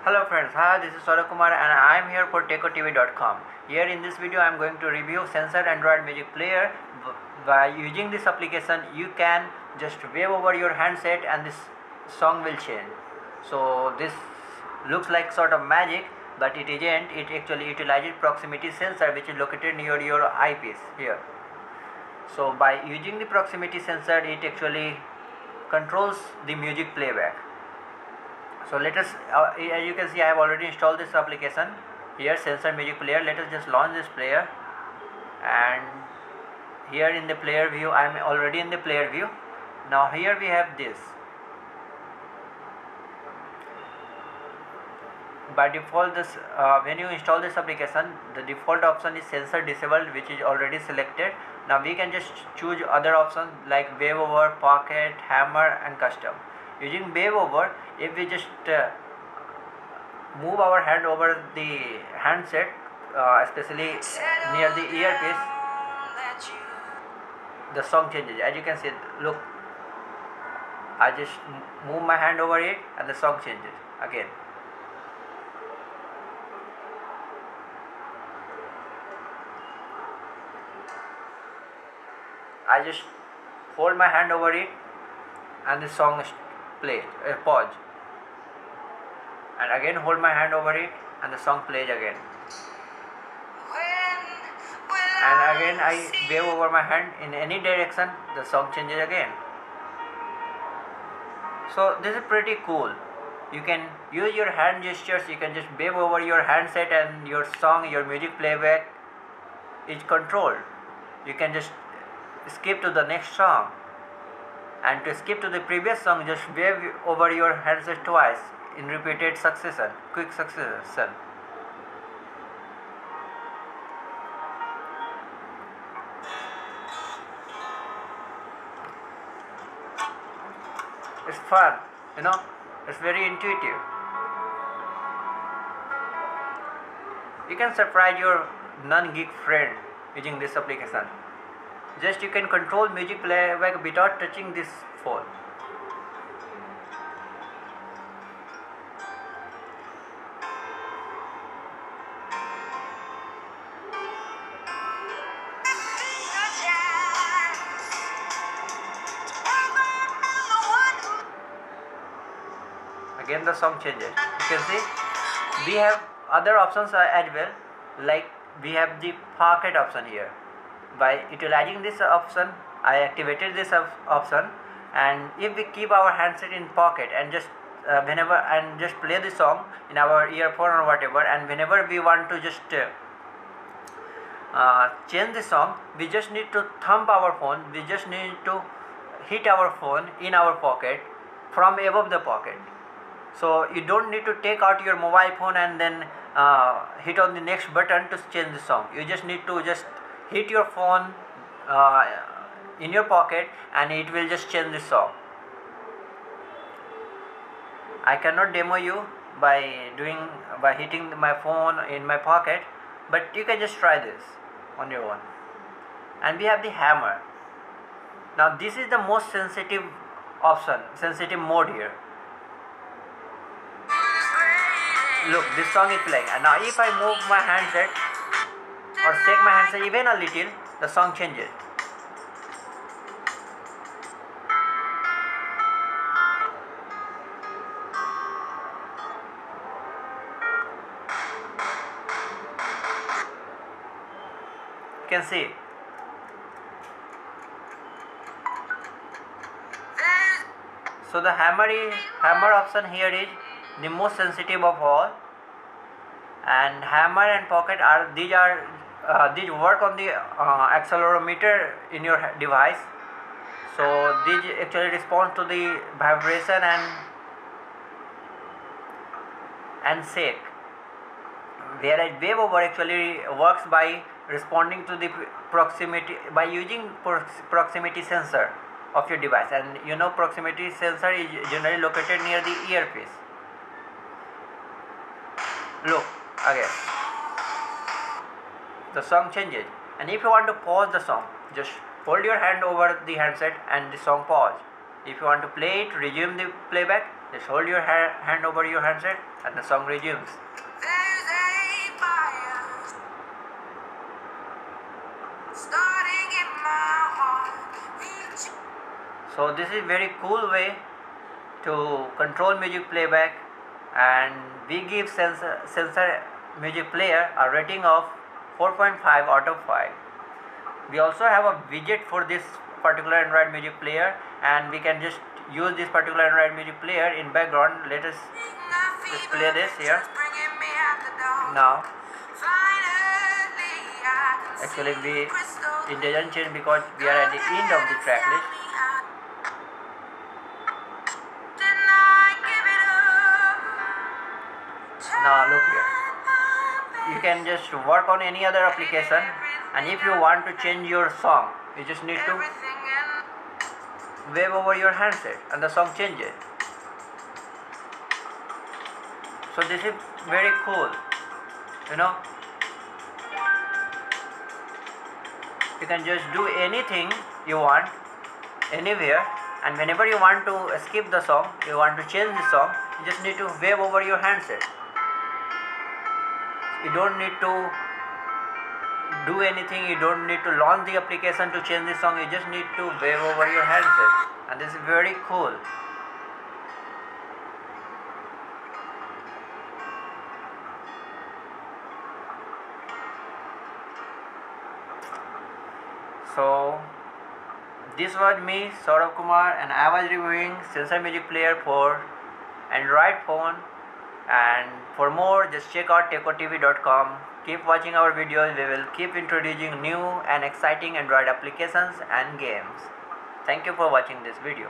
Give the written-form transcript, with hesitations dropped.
Hello friends, hi, this is Saurabh Kumar and I am here for TechOTV.com. Here in this video I am going to review Sensor Android Music Player. By using this application you can just wave over your handset and this song will change. So this looks like sort of magic, but it isn't. It actually utilizes proximity sensor which is located near your eyepiece here. So by using the proximity sensor it actually controls the music playback. So let us, as you can see, I have already installed this application here, Sensor Music Player. Let us just launch this player, and here in the player view, I am already in the player view. Now here we have this. By default, this when you install this application, the default option is sensor disabled, which is already selected. Now we can just choose other options like wave over, pocket, hammer, and custom. Using wave over, if we just move our hand over the handset, especially near the earpiece, the song changes. As you can see, look, I just move my hand over it and the song changes again. I just hold my hand over it and the song is played, pause, and again hold my hand over it and the song plays again, and again I wave over my hand in any direction, the song changes again. So this is pretty cool. You can use your hand gestures, you can just wave over your handset and your song, your music playback is controlled. You can just skip to the next song, and to skip to the previous song just wave over your handset twice in repeated succession, quick succession. It's fun, it's very intuitive. You can surprise your non-geek friend using this application. Just you can control music playback without touching this phone. Again the song changes. You can see we have other options as well, like we have the pocket option here. By utilizing this option, I activated this option, and if we keep our handset in pocket and just whenever and just play the song in our earphone or whatever, and whenever we want to just change the song, we just need to thumb our phone, we just need to hit our phone in our pocket from above the pocket. So you don't need to take out your mobile phone and then hit on the next button to change the song. You just need to just hit your phone in your pocket and it will just change the song. I cannot demo you by hitting my phone in my pocket, but you can just try this on your own. And we have the hammer. Now this is the most sensitive option, sensitive mode here. Look, this song is playing, and now if I move my handset or shake my handset even a little, the song changes. You can see. So the hammer option here is the most sensitive of all, and hammer and pocket these work on the accelerometer in your device. So these actually respond to the vibration and shake, whereas wave over actually works by responding to the proximity by using proximity sensor of your device, and proximity sensor is generally located near the earpiece. Look, again the song changes, and if you want to pause the song, just hold your hand over the handset and the song pause. If you want to play it, resume the playback, Just hold your hand over your handset and the song resumes. There's a fire starting in my heart. So this is very cool way to control music playback, and we give Sensor music player a rating of 4.5 out of 5. We also have a widget for this particular Android music player, and we can just use this particular Android music player in background. Let us just play this here. Now actually it doesn't change because we are at the end of the track list. Now look here, you can just work on any other application, and if you want to change your song, you just need to wave over your handset and the song changes. So this is very cool, you know. You can just do anything you want anywhere, and whenever you want to skip the song, you want to change the song, you just need to wave over your handset. You don't need to do anything, you don't need to launch the application to change the song, you just need to wave over your handset, and this is very cool. So this was me, Saurabh Kumar, and I was reviewing Sensor music player for Android phone. And for more, just check out TechOTV.com. Keep watching our videos. We will keep introducing new and exciting Android applications and games. Thank you for watching this video.